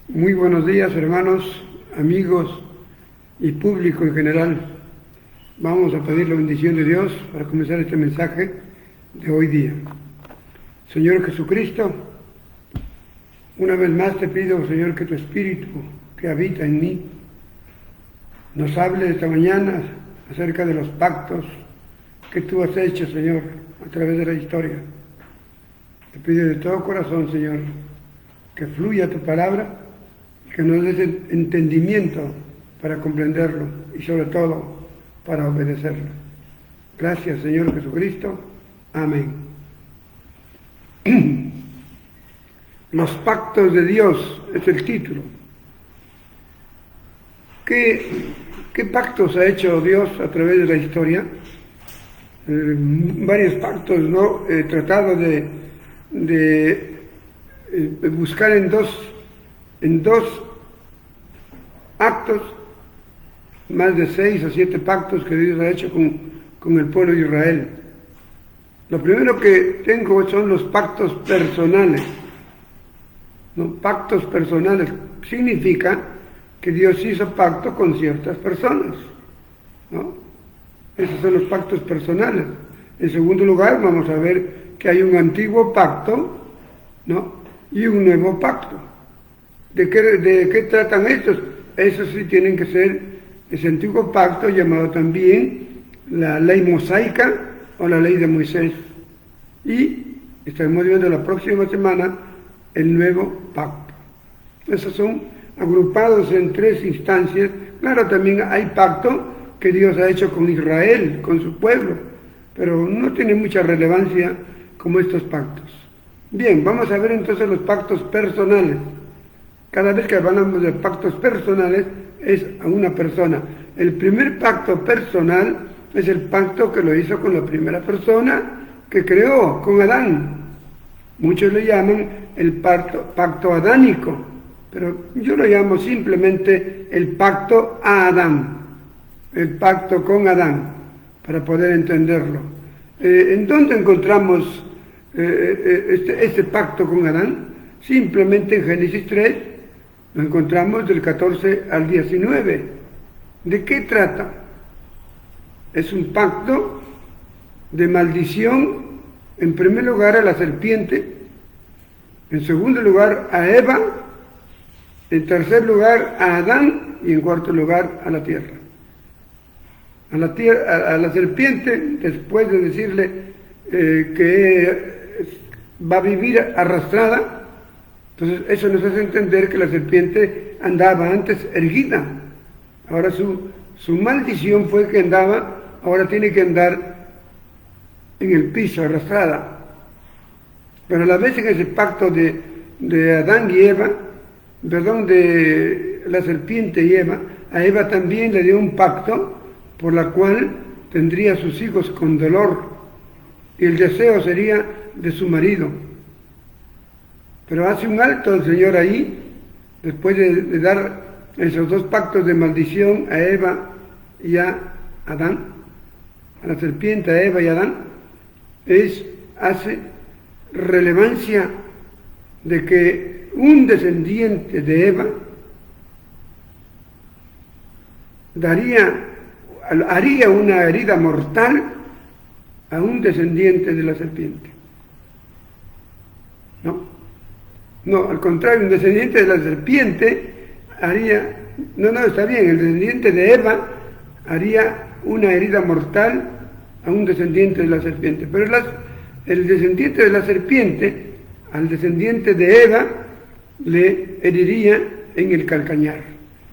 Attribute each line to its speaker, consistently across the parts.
Speaker 1: Muy buenos días, hermanos, amigos y público en general. Vamos a pedir la bendición de Dios para comenzar este mensaje de hoy día. Señor Jesucristo, una vez más te pido, Señor, que tu Espíritu que habita en mí nos hable esta mañana acerca de los pactos que tú has hecho, Señor, a través de la historia. Te pido de todo corazón, Señor, que fluya tu palabra, que nos des entendimiento para comprenderlo y sobre todo para obedecerlo. Gracias, Señor Jesucristo. Amén. Los pactos de Dios es el título. ¿Qué pactos ha hecho Dios a través de la historia? Varios pactos, ¿no? He tratado de buscar en dos actos, más de 6 o 7 pactos que Dios ha hecho con el pueblo de Israel. Lo primero que tengo son los pactos personales. ¿No? Pactos personales significa que Dios hizo pacto con ciertas personas, ¿no? Esos son los pactos personales. En segundo lugar, vamos a ver que hay un antiguo pacto, ¿no? Y un nuevo pacto. ¿De qué tratan estos? Esos sí tienen que ser ese antiguo pacto llamado también la ley mosaica o la ley de Moisés. Y estaremos viendo la próxima semana el nuevo pacto. Esos son agrupados en 3 instancias. Claro, también hay pacto que Dios ha hecho con Israel, con su pueblo, pero no tiene mucha relevancia como estos pactos. Bien, vamos a ver entonces los pactos personales. Cada vez que hablamos de pactos personales es a una persona. El primer pacto personal es el pacto que lo hizo con la primera persona que creó, con Adán. Muchos le llaman el pacto adánico, pero yo lo llamo simplemente el pacto a Adán, el pacto con Adán, para poder entenderlo. ¿En dónde encontramos este pacto con Adán? Simplemente en Génesis 3, lo encontramos del 14 al 19. ¿De qué trata? Es un pacto de maldición, en primer lugar a la serpiente, en segundo lugar a Eva, en tercer lugar a Adán y en cuarto lugar a la tierra. A la serpiente, después de decirle que va a vivir arrastrada, entonces eso nos hace entender que la serpiente andaba antes erguida. Ahora su maldición fue que andaba, ahora tiene que andar en el piso, arrastrada. Pero a la vez en ese pacto de Adán y Eva, de la serpiente y Eva, a Eva también le dio un pacto por la cual tendría sus hijos con dolor y el deseo sería de su marido. Pero hace un alto el Señor ahí, después de dar esos 2 pactos de maldición a Eva y a Adán, a la serpiente, a Eva y a Adán, hace relevancia de que un descendiente de Eva haría una herida mortal a un descendiente de la serpiente. No, al contrario, un descendiente de la serpiente haría, está bien, el descendiente de Eva haría una herida mortal a un descendiente de la serpiente, pero el descendiente de la serpiente al descendiente de Eva le heriría en el calcañar.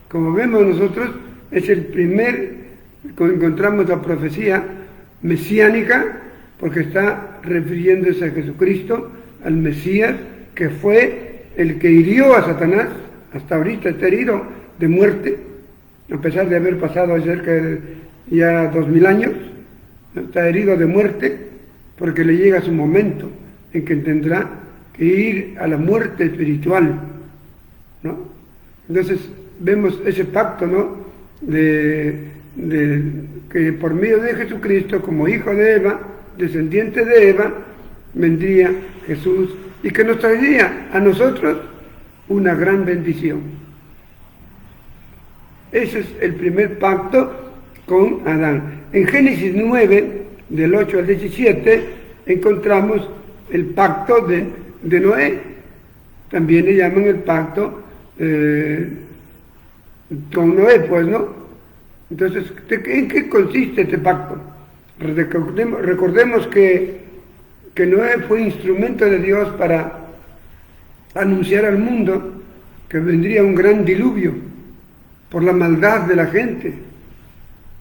Speaker 1: Como vemos nosotros, es el primer, cuando encontramos la profecía mesiánica, porque está refiriéndose a Jesucristo, al Mesías, que fue el que hirió a Satanás. Hasta ahorita está herido de muerte, a pesar de haber pasado cerca de ya 2000 años, está herido de muerte, porque le llega su momento en que tendrá que ir a la muerte espiritual, ¿no? Entonces vemos ese pacto, ¿no? De que por medio de Jesucristo, como hijo de Eva, descendiente de Eva, vendría Jesús y que nos traería a nosotros una gran bendición. Ese es el primer pacto con Adán. En Génesis 9, del 8 al 17, encontramos el pacto de Noé. También le llaman el pacto con Noé, pues, ¿no? Entonces, ¿en qué consiste este pacto? Recordemos que Noé fue instrumento de Dios para anunciar al mundo que vendría un gran diluvio por la maldad de la gente.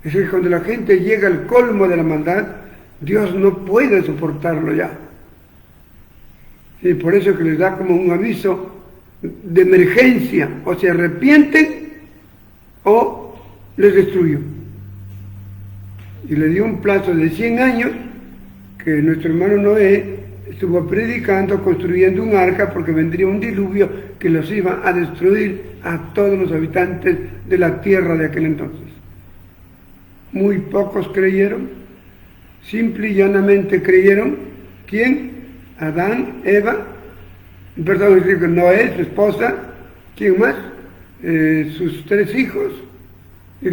Speaker 1: Es decir, cuando la gente llega al colmo de la maldad, Dios no puede soportarlo ya. Y por eso que les da como un aviso de emergencia: o se arrepienten o les destruyó. Y le dio un plazo de 100 años que nuestro hermano Noé estuvo predicando, construyendo un arca, porque vendría un diluvio que los iba a destruir a todos los habitantes de la tierra de aquel entonces. Muy pocos creyeron, simple y llanamente creyeron. ¿Quién? Adán, Eva, perdón, Noé, su esposa. ¿Quién más? Sus 3 hijos y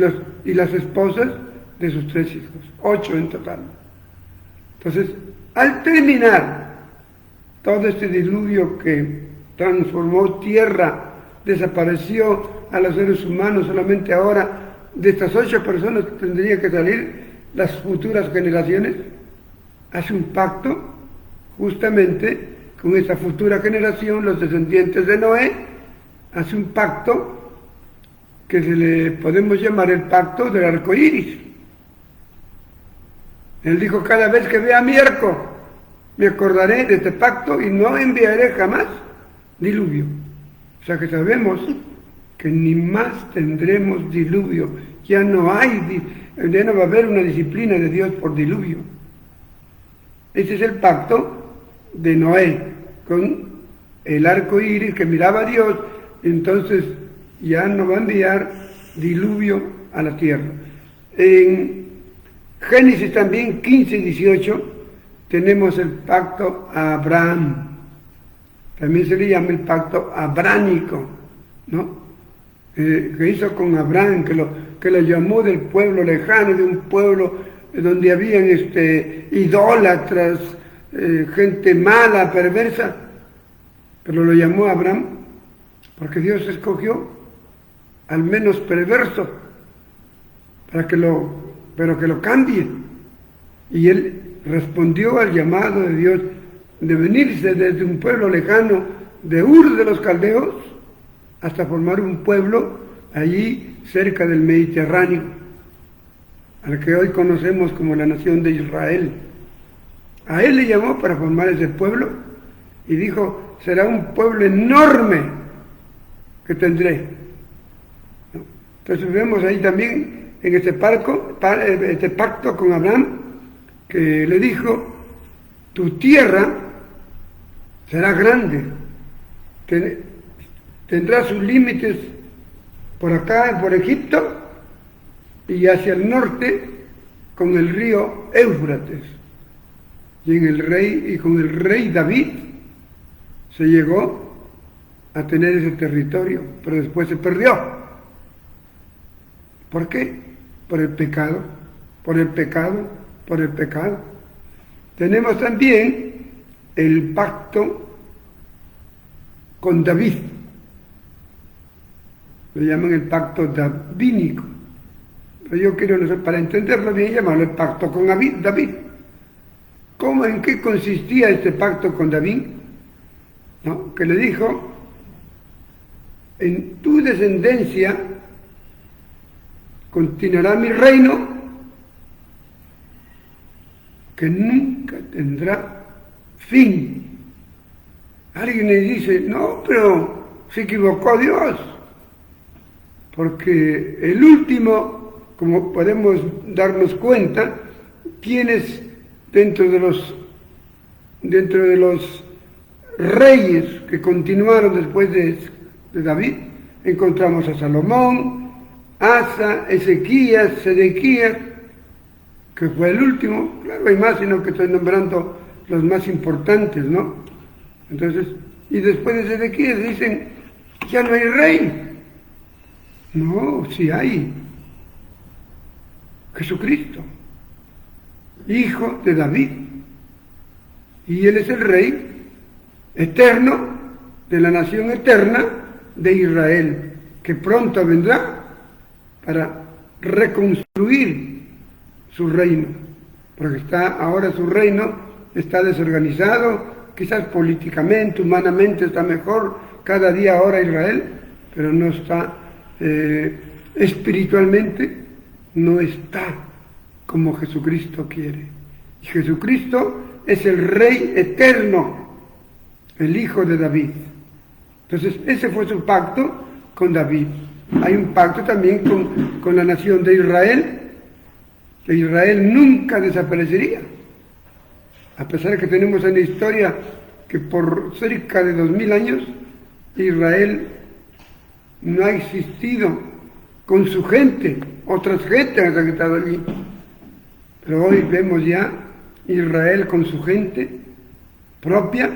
Speaker 1: las esposas de sus 3 hijos, 8 en total. Entonces, al terminar todo este diluvio que transformó tierra, desapareció a los seres humanos, solamente ahora de estas 8 personas tendrían que salir las futuras generaciones, hace un pacto justamente con esa futura generación, los descendientes de Noé, hace un pacto que se le podemos llamar el pacto del arco iris. Él dijo: cada vez que vea mi arco, me acordaré de este pacto y no enviaré jamás diluvio. O sea que sabemos que ni más tendremos diluvio. Ya no va a haber una disciplina de Dios por diluvio. Ese es el pacto de Noé con el arco iris que miraba a Dios. Entonces ya no va a enviar diluvio a la tierra. En Génesis también 15 y 18 tenemos el pacto a Abraham. También se le llama el pacto abránico, ¿no? Que hizo con Abraham, que lo llamó del pueblo lejano, de un pueblo donde habían idólatras, gente mala, perversa, pero lo llamó Abraham porque Dios escogió al menos perverso pero que lo cambie. Y él respondió al llamado de Dios de venirse desde un pueblo lejano de Ur de los Caldeos hasta formar un pueblo allí cerca del Mediterráneo, al que hoy conocemos como la nación de Israel. A él le llamó para formar ese pueblo y dijo: será un pueblo enorme que tendré. Entonces vemos ahí también en este pacto con Abraham, que le dijo: tu tierra será grande, tendrá sus límites por acá, por Egipto, y hacia el norte con el río Éufrates. Y con el rey David se llegó a tener ese territorio, pero después se perdió. ¿Por qué? Por el pecado. Tenemos también el pacto con David. Lo llaman el pacto davínico. Pero yo quiero, para entenderlo bien, llamarlo el pacto con David. ¿En qué consistía este pacto con David? ¿No? Que le dijo: en tu descendencia continuará mi reino, que nunca tendrá fin. Alguien le dice: no, pero se equivocó Dios, porque el último, como podemos darnos cuenta, ¿quiénes dentro de los reyes que continuaron después de David? Encontramos a Salomón, Asa, Ezequías, Sedequías, que fue el último. Claro, hay más, sino que estoy nombrando los más importantes, ¿no? Entonces, y después de Sedequías dicen ya no hay rey. No, sí hay. Jesucristo, hijo de David. Y Él es el rey eterno de la nación eterna de Israel, que pronto vendrá para reconstruir su reino, porque ahora su reino está desorganizado, quizás políticamente, humanamente está mejor, cada día ahora Israel, pero no está espiritualmente, no está como Jesucristo quiere. Y Jesucristo es el Rey eterno, el Hijo de David. Entonces, ese fue su pacto con David. Hay un pacto también con la nación de Israel, que Israel nunca desaparecería. A pesar de que tenemos en la historia que por cerca de 2000 años, Israel no ha existido con su gente, otras gentes han estado allí. Pero hoy vemos ya Israel con su gente propia,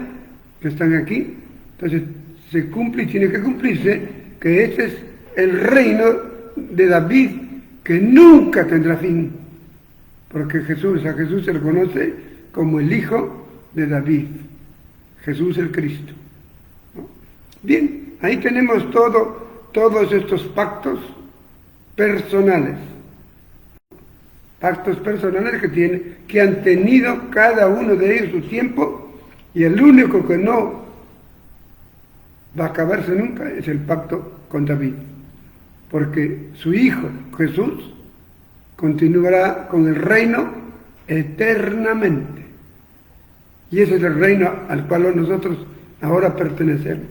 Speaker 1: que están aquí. Entonces se cumple y tiene que cumplirse que ese es el reino de David, que nunca tendrá fin, porque a Jesús se le conoce como el Hijo de David, Jesús el Cristo. ¿No? Bien, ahí tenemos todos estos pactos personales que han tenido cada uno de ellos su tiempo, y el único que no va a acabarse nunca es el pacto con David, porque su hijo Jesús continuará con el reino eternamente, y ese es el reino al cual nosotros ahora pertenecemos.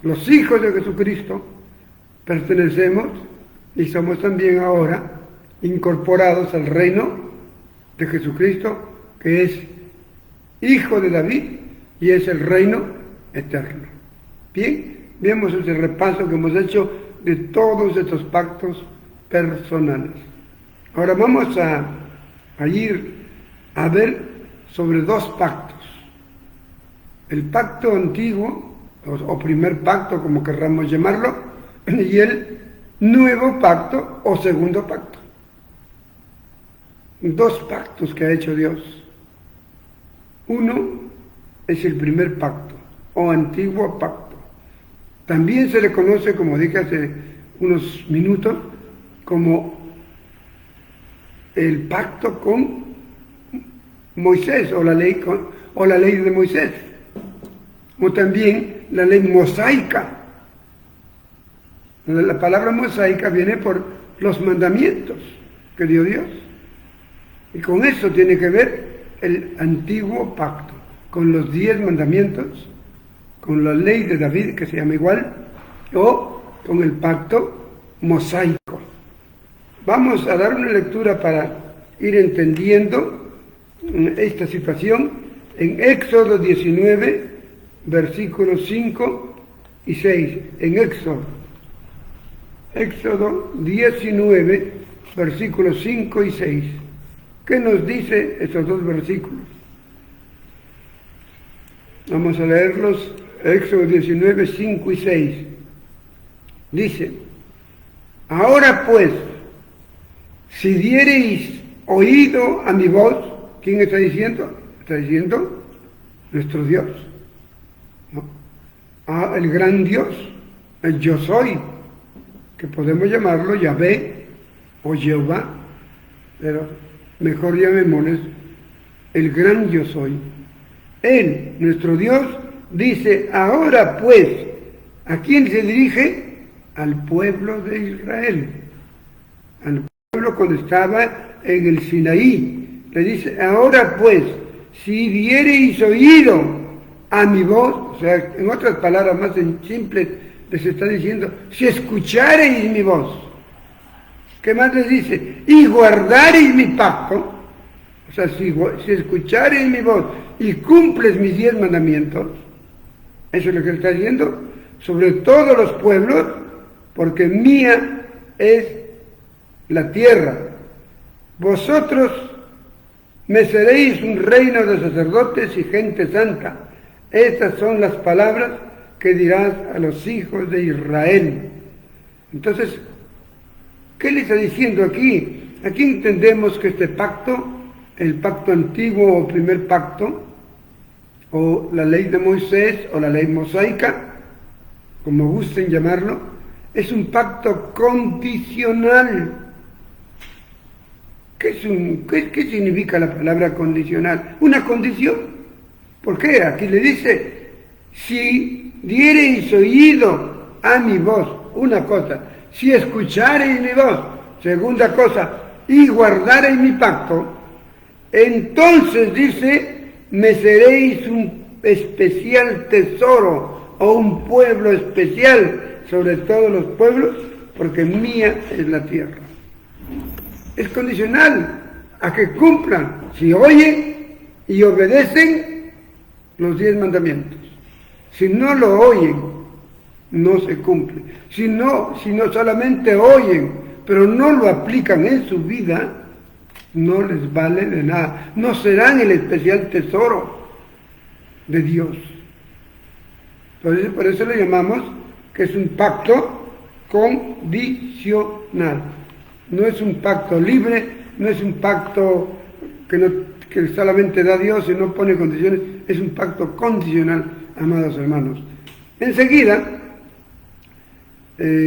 Speaker 1: Los hijos de Jesucristo pertenecemos y somos también ahora incorporados al reino de Jesucristo, que es hijo de David y es el reino eterno. Bien, vemos ese repaso que hemos hecho de todos estos pactos personales. Ahora vamos a ir a ver sobre dos pactos. El pacto antiguo, o primer pacto, como querramos llamarlo, y el nuevo pacto o segundo pacto. Dos pactos que ha hecho Dios. Uno es el primer pacto o antiguo pacto. También se le conoce, como dije hace unos minutos, como el pacto con Moisés o la ley de Moisés, o también la ley mosaica. La palabra mosaica viene por los mandamientos que dio Dios. Y con eso tiene que ver el antiguo pacto, con los 10 mandamientos, con la ley de David, que se llama igual, o con el pacto mosaico. Vamos a dar una lectura para ir entendiendo esta situación en Éxodo 19, versículos 5 y 6. En Éxodo 19, versículos 5 y 6. ¿Qué nos dice estos dos versículos? Vamos a leerlos. Éxodo 19, 5 y 6. Dice: ahora pues, si diereis oído a mi voz, ¿quién está diciendo? Está diciendo nuestro Dios, ¿no? El gran Dios, el yo soy, que podemos llamarlo Yahvé o Jehová, pero mejor llamémosles el gran yo soy. Él, nuestro Dios, dice: ahora pues, ¿a quién se dirige? Al pueblo de Israel, al pueblo cuando estaba en el Sinaí. Le dice: ahora pues, si diereis oído a mi voz, o sea, en otras palabras más simples, les está diciendo: si escuchareis mi voz. ¿Qué más les dice? Y guardareis mi pacto, o sea, si escuchareis mi voz y cumples mis 10 mandamientos. Eso es lo que está diciendo sobre todos los pueblos, porque mía es la tierra. Vosotros me seréis un reino de sacerdotes y gente santa. Estas son las palabras ¿qué dirás a los hijos de Israel? Entonces, ¿qué le está diciendo aquí? Aquí entendemos que este pacto, el pacto antiguo o primer pacto, o la ley de Moisés o la ley mosaica, como gusten llamarlo, es un pacto condicional. ¿Qué significa la palabra condicional? Una condición. ¿Por qué? Aquí le dice, si diereis oído a mi voz, una cosa, si escuchareis mi voz, segunda cosa, y guardareis mi pacto, entonces dice, me seréis un especial tesoro o un pueblo especial sobre todos los pueblos, porque mía es la tierra. Es condicional a que cumplan, si oyen y obedecen los 10 mandamientos. Si no lo oyen, no se cumple. Si no solamente oyen, pero no lo aplican en su vida, no les vale de nada. No serán el especial tesoro de Dios. Entonces, por eso le llamamos que es un pacto condicional. No es un pacto libre, no es un pacto que solamente da Dios y no pone condiciones, es un pacto condicional, amados hermanos. Enseguida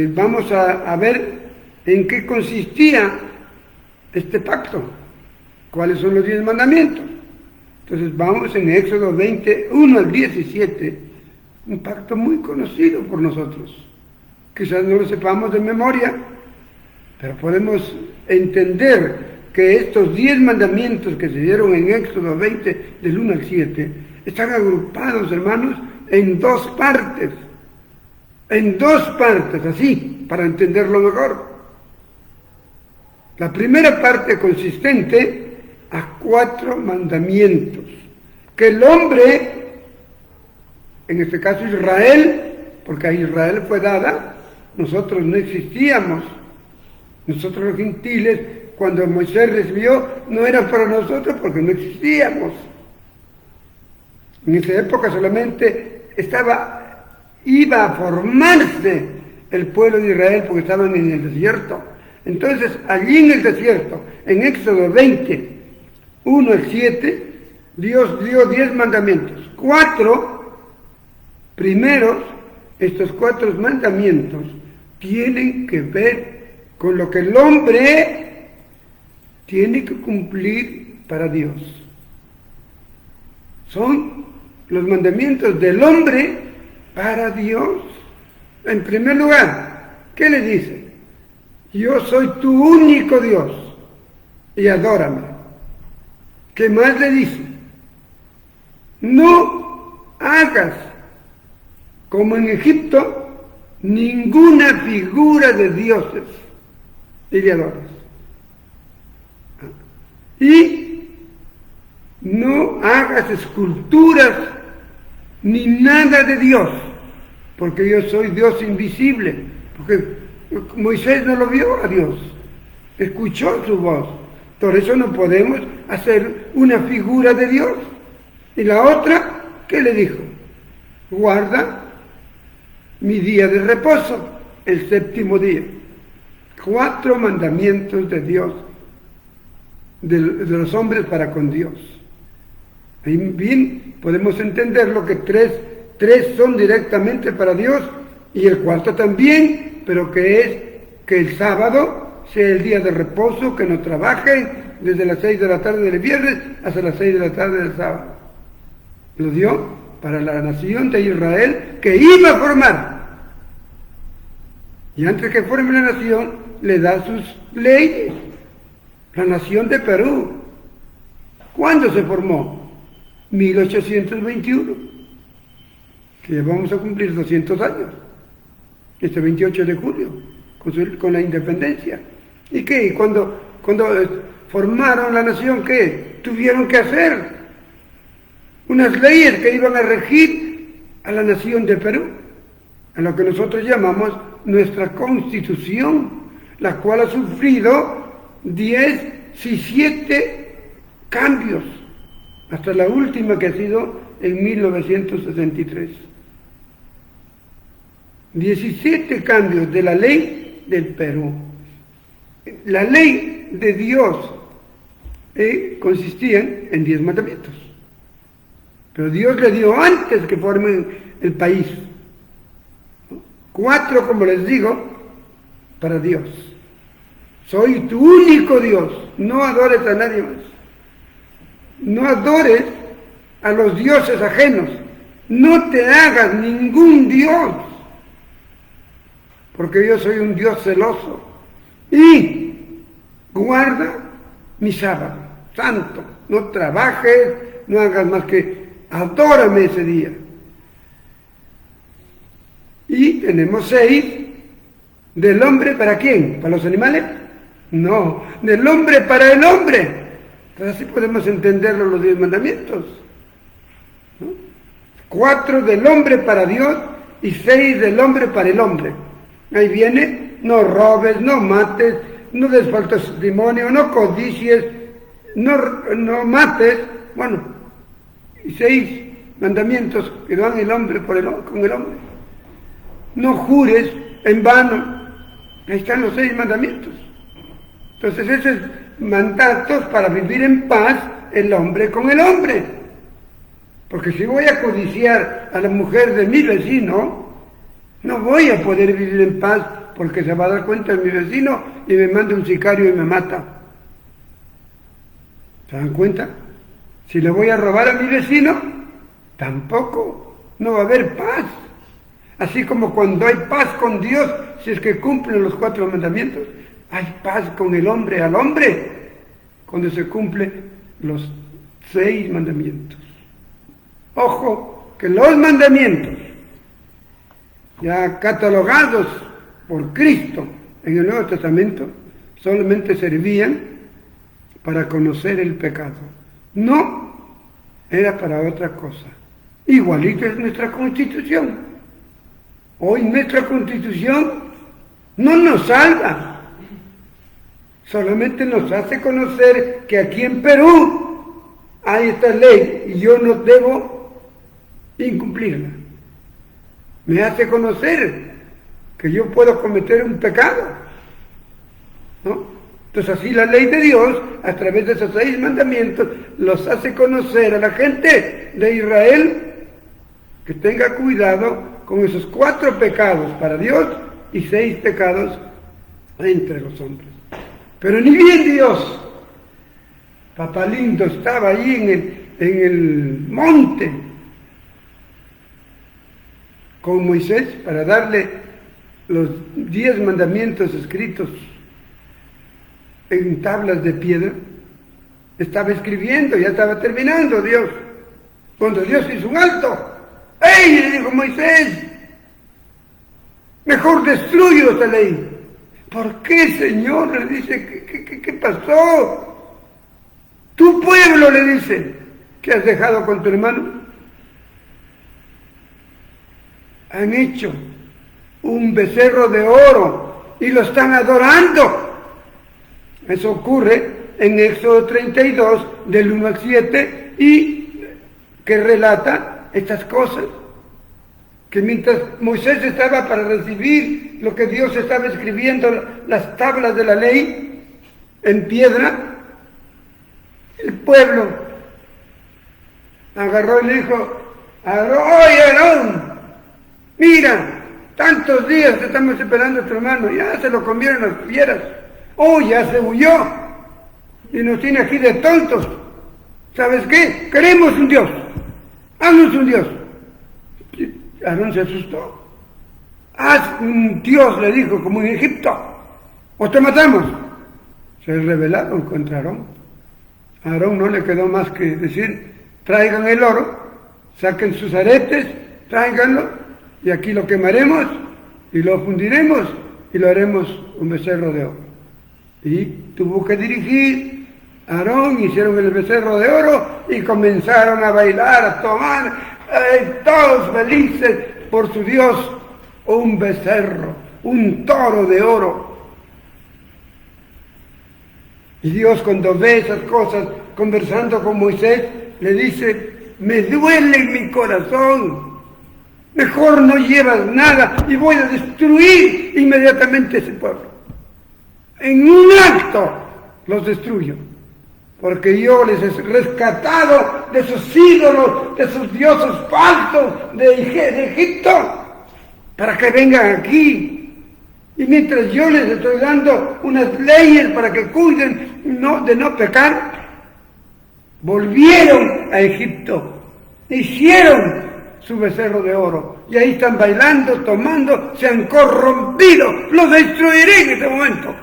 Speaker 1: vamos a ver en qué consistía este pacto, cuáles son los 10 mandamientos. Entonces vamos en Éxodo 21 al 17, un pacto muy conocido por nosotros. Quizás no lo sepamos de memoria, pero podemos entender que estos 10 mandamientos que se dieron en Éxodo 20, del 1 al 7, están agrupados, hermanos, en 2 partes. En 2 partes, así, para entenderlo mejor. La primera parte consistente a 4 mandamientos, que el hombre, en este caso Israel, porque a Israel fue dada, nosotros no existíamos. Nosotros los gentiles, cuando Moisés recibió, no era para nosotros porque no existíamos. En esa época solamente iba a formarse el pueblo de Israel porque estaban en el desierto. Entonces, allí en el desierto, en Éxodo 20, 1 al 7, Dios dio 10 mandamientos. 4 primeros, estos 4 mandamientos, tienen que ver con lo que el hombre tiene que cumplir para Dios. Son los mandamientos del hombre para Dios. En primer lugar, ¿qué le dice? Yo soy tu único Dios y adórame. ¿Qué más le dice? No hagas como en Egipto ninguna figura de dioses y le adoras. Y no hagas esculturas ni nada de Dios, porque yo soy Dios invisible, porque Moisés no lo vio a Dios, escuchó su voz, por eso no podemos hacer una figura de Dios. Y la otra, ¿qué le dijo? Guarda mi día de reposo, el 7º día. 4 mandamientos de Dios, de los hombres para con Dios. Ahí bien podemos entender lo que 3 son directamente para Dios y el 4 también, pero que es que el sábado sea el día de reposo, que no trabajen desde las 6 de la tarde del viernes hasta las 6 de la tarde del sábado. Lo dio para la nación de Israel que iba a formar. Y antes que forme la nación, le da sus leyes. La nación de Perú. ¿Cuándo se formó? 1821. Que ya vamos a cumplir 200 años. Este 28 de julio, con la independencia. ¿Y qué? Cuando formaron la nación, ¿qué? Tuvieron que hacer unas leyes que iban a regir a la nación de Perú, a lo que nosotros llamamos nuestra Constitución, la cual ha sufrido 17 cambios, hasta la última que ha sido en 1963. 17 cambios de la ley del Perú. La ley de Dios consistía en 10 mandamientos. Pero Dios le dio antes que formen el país. 4, como les digo, para Dios. Soy tu único Dios. No adores a nadie más. No adores a los dioses ajenos. No te hagas ningún Dios. Porque yo soy un Dios celoso. Y guarda mi sábado santo. No trabajes, no hagas más que adórame ese día. Y tenemos 6 del hombre para quién, ¿para los animales? No, del hombre para el hombre. Entonces así podemos entenderlo los 10 mandamientos, ¿no? 4 del hombre para Dios y 6 del hombre para el hombre. Ahí viene, no robes, no mates, no des falso testimonio, no codicies, no mates. Bueno, y 6 mandamientos que dan el hombre con el hombre. No jures en vano. Ahí están los 6 mandamientos. Entonces esos es mandatos para vivir en paz el hombre con el hombre. Porque si voy a codiciar a la mujer de mi vecino, no voy a poder vivir en paz porque se va a dar cuenta de mi vecino y me manda un sicario y me mata. ¿Se dan cuenta? Si le voy a robar a mi vecino, tampoco, no va a haber paz. Así como cuando hay paz con Dios, si es que cumplen los 4 mandamientos, hay paz con el hombre al hombre, cuando se cumplen los 6 mandamientos. Ojo, que los mandamientos, ya catalogados por Cristo en el Nuevo Testamento, solamente servían para conocer el pecado. No era para otra cosa. Igualito es nuestra Constitución. Hoy nuestra Constitución no nos salva, solamente nos hace conocer que aquí en Perú hay esta ley y yo no debo incumplirla. Me hace conocer que yo puedo cometer un pecado, ¿no? Entonces así la ley de Dios, a través de esos 6 mandamientos, los hace conocer a la gente de Israel que tenga cuidado con esos 4 pecados para Dios y 6 pecados entre los hombres. Pero ni bien Dios, papá lindo, estaba ahí en el monte con Moisés para darle los 10 mandamientos escritos en tablas de piedra. Estaba escribiendo, ya estaba terminando Dios, cuando Dios hizo un alto. ¡Ey! Le dijo Moisés, mejor destruyo esta ley. ¿Por qué, Señor? Le dice, ¿qué pasó? Tu pueblo, le dice, ¿qué has dejado con tu hermano? Han hecho un becerro de oro y lo están adorando. Eso ocurre en Éxodo 32, del 1 al 7, y que relata estas cosas, que mientras Moisés estaba para recibir lo que Dios estaba escribiendo, las tablas de la ley en piedra, el pueblo agarró y le dijo, oye Aarón, mira, tantos días te estamos esperando a tu hermano, ya se lo comieron las fieras, ya se huyó y nos tiene aquí de tontos. ¿Sabes qué? Queremos un Dios. Haznos un Dios. Aarón se asustó. Haz un Dios, le dijo, como en Egipto, o te matamos. Se rebelaron contra Aarón. A Aarón no le quedó más que decir, traigan el oro, saquen sus aretes, tráiganlo, y aquí lo quemaremos, y lo fundiremos, y lo haremos un becerro de oro. Y tuvo que dirigir Aarón, hicieron el becerro de oro y comenzaron a bailar, a tomar, todos felices por su Dios, un becerro, un toro de oro. Y Dios, cuando ve esas cosas, conversando con Moisés, le dice, me duele en mi corazón, Mejor no llevas nada y voy a destruir inmediatamente ese pueblo. En un acto los destruyo, porque yo les he rescatado de sus ídolos, de sus dioses falsos de Egipto, para que vengan aquí. Y mientras yo les estoy dando unas leyes para que cuiden de no pecar, volvieron a Egipto, hicieron su becerro de oro, y ahí están bailando, tomando, se han corrompido, los destruiré en este momento.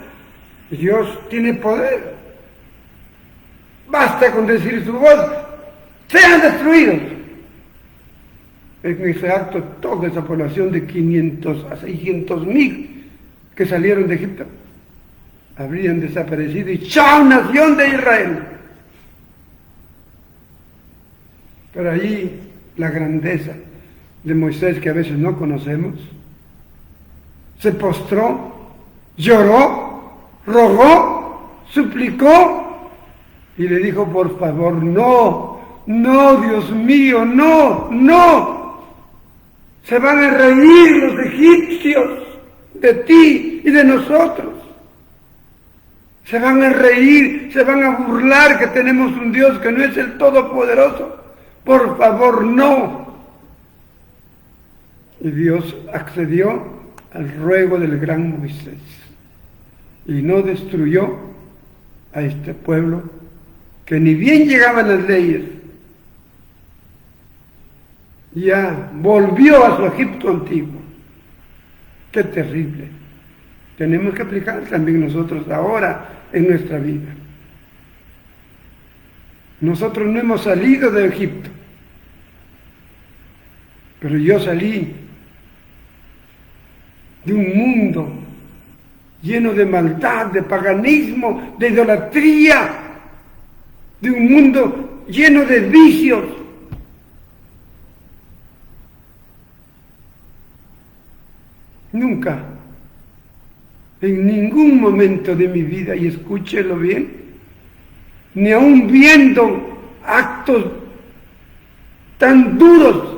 Speaker 1: Dios tiene poder. Basta con decir su voz, sean destruidos. En ese acto, toda esa población de 500 a 600.000 que salieron de Egipto habrían desaparecido y ¡chao, nación de Israel! Pero allí la grandeza de Moisés, que a veces no conocemos, se postró, lloró, rogó, suplicó y le dijo: por favor, no, no, Dios mío, no, no. Se van a reír los egipcios de ti y de nosotros. Se van a reír, se van a burlar que tenemos un Dios que no es el Todopoderoso. Por favor, no. Y Dios accedió al ruego del gran Moisés y no destruyó a este pueblo que ni bien llegaban las leyes, ya volvió a su Egipto antiguo. ¡Qué terrible! Tenemos que aplicar también nosotros ahora en nuestra vida. Nosotros no hemos salido de Egipto, pero yo salí de un mundo lleno de maldad, de paganismo, de idolatría, de un mundo lleno de vicios. Nunca, en ningún momento de mi vida, y escúchelo bien, ni aun viendo actos tan duros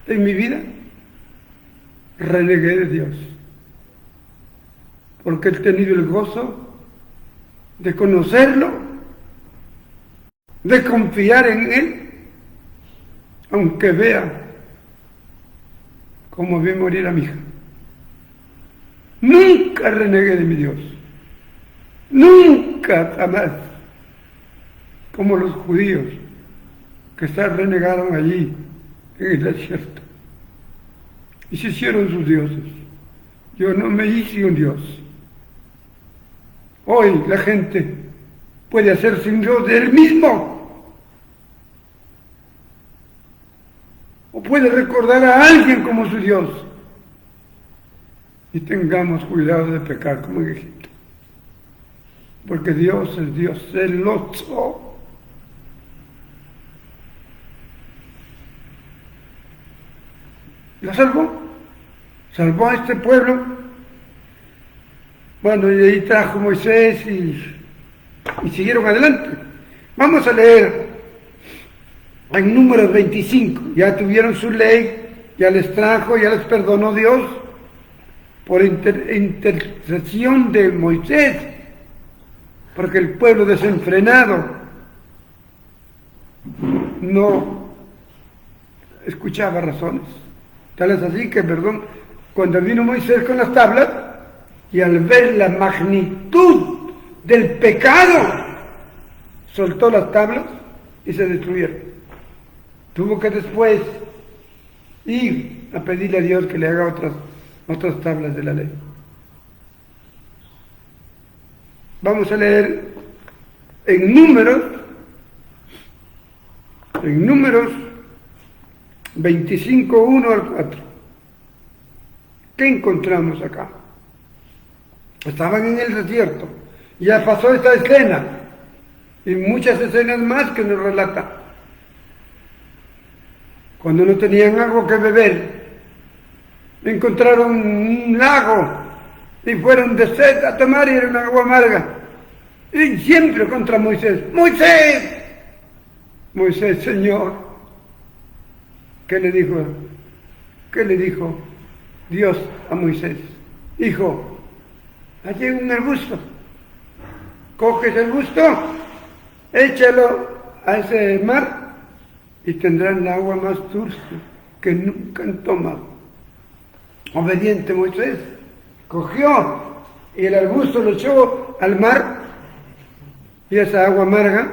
Speaker 1: en mi vida, renegué de Dios, porque he tenido el gozo de conocerlo, de confiar en Él, aunque vea cómo vi morir a mi hija. Nunca renegué de mi Dios, nunca, jamás, como los judíos que se renegaron allí en el desierto y se hicieron sus dioses. Yo no me hice un Dios. Hoy la gente puede hacerse un Dios de él mismo, o puede recordar a alguien como su Dios. Y tengamos cuidado de pecar como en Egipto, porque Dios es Dios celoso. ¿La salvó? Salvó a este pueblo. Bueno, y ahí trajo Moisés y siguieron adelante. Vamos a leer en Números 25. Ya tuvieron su ley, ya les trajo, ya les perdonó Dios por intercesión de Moisés, porque el pueblo desenfrenado no escuchaba razones. Tal es así que, cuando vino Moisés con las tablas, y al ver la magnitud del pecado, soltó las tablas y se destruyeron. Tuvo que después ir a pedirle a Dios que le haga otras tablas de la ley. Vamos a leer en Números 25, 1 al 4. ¿Qué encontramos acá? Estaban en el desierto, ya pasó esta escena y muchas escenas más que nos relatan. Cuando no tenían algo que beber, encontraron un lago y fueron de sed a tomar, y era una agua amarga. Y siempre contra Moisés: ¡Moisés! Moisés, Señor. ¿Qué le dijo? ¿qué le dijo Dios a Moisés? Hijo, allí hay un arbusto, coges el arbusto, échalo a ese mar y tendrán el agua más dulce que nunca han tomado. Obediente Moisés cogió y el arbusto lo echó al mar y esa agua amarga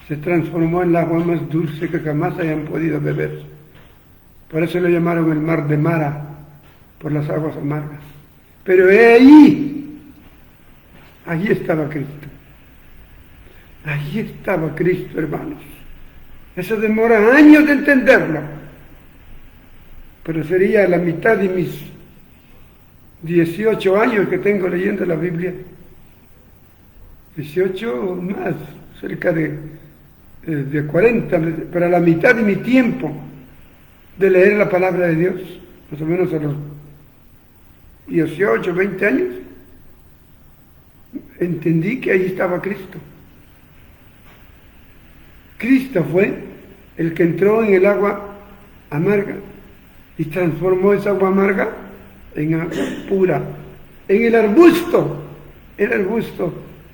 Speaker 1: se transformó en el agua más dulce que jamás hayan podido beber. Por eso lo llamaron el mar de Mara, por las aguas amargas. Pero allí estaba Cristo. Allí estaba Cristo, hermanos. Eso demora años de entenderlo. Pero sería la mitad de mis 18 años que tengo leyendo la Biblia. 18 o más, cerca de 40, para la mitad de mi tiempo de leer la palabra de Dios, más o menos a los 18, 20 años, entendí que ahí estaba Cristo. Cristo fue el que entró en el agua amarga y transformó esa agua amarga en agua pura. En el arbusto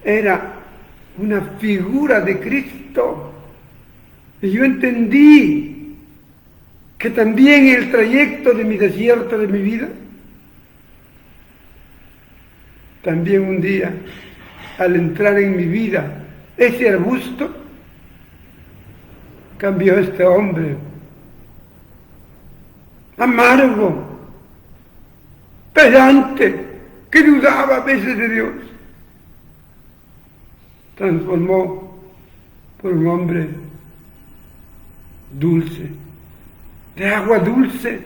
Speaker 1: era una figura de Cristo. Y yo entendí que también el trayecto de mi desierto, de mi vida, también un día, al entrar en mi vida, ese arbusto cambió a este hombre amargo, pedante, que dudaba a veces de Dios. Transformó por un hombre dulce, de agua dulce,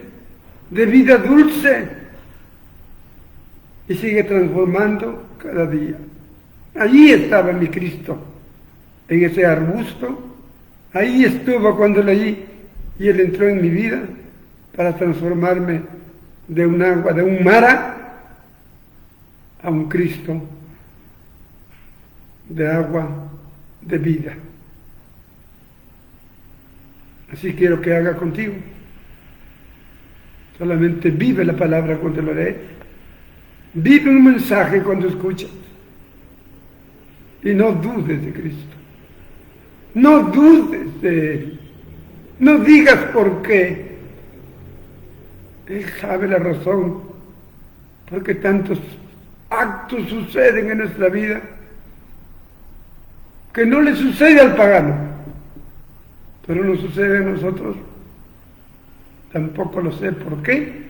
Speaker 1: de vida dulce, y sigue transformando cada día. Allí estaba mi Cristo, en ese arbusto. Ahí estuvo cuando leí y Él entró en mi vida para transformarme de un agua, de un Mara, a un Cristo de agua de vida. Así quiero que haga contigo. Solamente vive la palabra cuando lo lees. Vive un mensaje cuando escuchas. Y no dudes de Cristo. No dudes de Él. No digas por qué. Él sabe la razón. Porque tantos actos suceden en nuestra vida que no le sucede al pagano, pero nos sucede a nosotros. Tampoco lo sé por qué.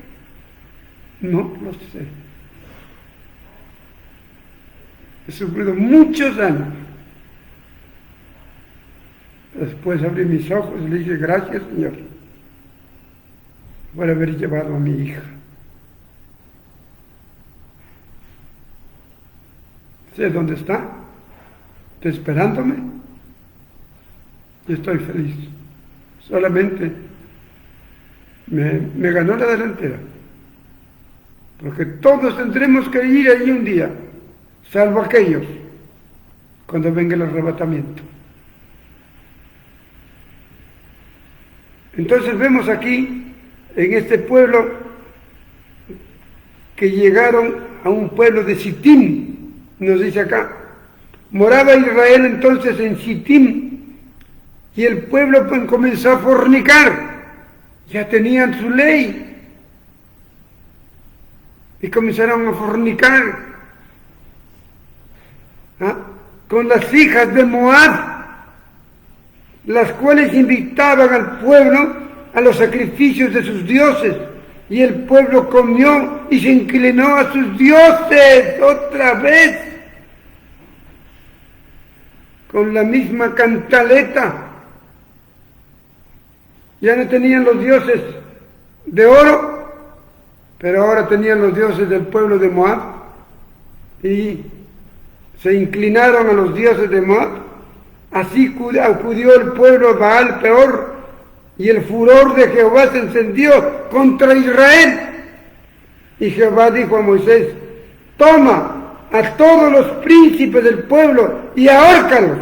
Speaker 1: No lo sé. He sufrido muchos años. Después abrí mis ojos y le dije, gracias, Señor, por haber llevado a mi hija. Sé dónde está, está esperándome y estoy feliz. Solamente me ganó la delantera, porque todos tendremos que ir allí un día, salvo aquellos cuando venga el arrebatamiento. Entonces vemos aquí, en este pueblo, que llegaron a un pueblo de Sittim, nos dice acá. Moraba Israel entonces en Sittim, y el pueblo pues comenzó a fornicar. Ya tenían su ley, y comenzaron a fornicar con las hijas de Moab, las cuales invitaban al pueblo a los sacrificios de sus dioses, y el pueblo comió y se inclinó a sus dioses otra vez, con la misma cantaleta. Ya no tenían los dioses de oro, pero ahora tenían los dioses del pueblo de Moab, y se inclinaron a los dioses de Moab. Así acudió el pueblo a Baal Peor, y el furor de Jehová se encendió contra Israel. Y Jehová dijo a Moisés, toma a todos los príncipes del pueblo y ahórcalos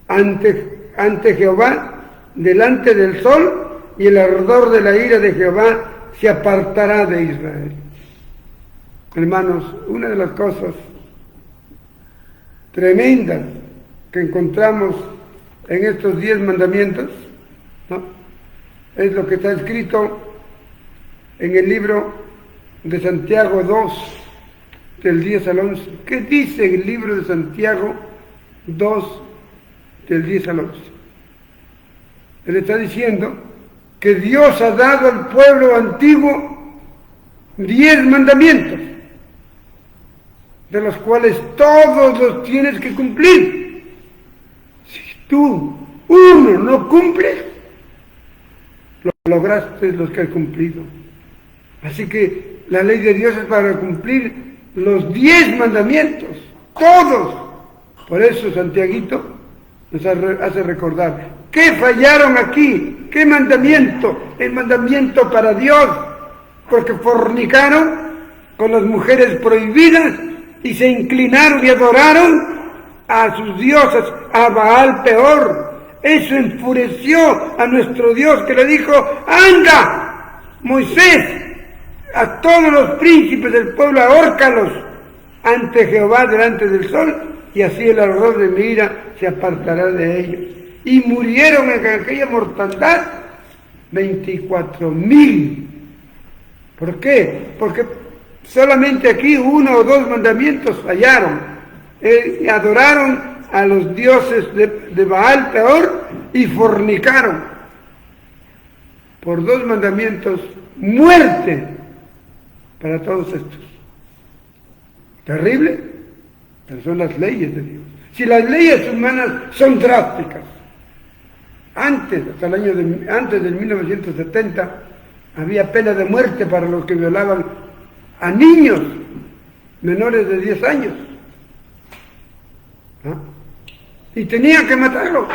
Speaker 1: ante Jehová, delante del sol y el ardor de la ira de Jehová se apartará de Israel. Hermanos, una de las cosas tremendas que encontramos en estos 10 mandamientos, ¿no?, es lo que está escrito en el libro de Santiago 2, del 10 al 11. ¿Qué dice el libro de Santiago 2, del 10 al 11? Él está diciendo que Dios ha dado al pueblo antiguo 10 mandamientos, de los cuales todos los tienes que cumplir. Si tú uno no cumples, lo lograste los que has cumplido. Así que la ley de Dios es para cumplir los 10 mandamientos, todos. Por eso Santiaguito nos hace recordar, ¿qué fallaron aquí? ¿Qué mandamiento? El mandamiento para Dios, porque fornicaron con las mujeres prohibidas y se inclinaron y adoraron a sus dioses, a Baal Peor. Eso enfureció a nuestro Dios, que le dijo, anda, Moisés, a todos los príncipes del pueblo, ahórcalos ante Jehová delante del sol, y así el ardor de mi ira se apartará de ellos. Y murieron en aquella mortandad 24,000. ¿Por qué? Porque solamente aquí 1 o 2 mandamientos fallaron. Adoraron a los dioses de Baal Peor y fornicaron. Por 2 mandamientos, muerte para todos estos. Terrible, pero son las leyes de Dios. Si las leyes humanas son drásticas, antes del 1970, había pena de muerte para los que violaban a niños menores de 10 años. ¿Ah? Y tenían que matarlos.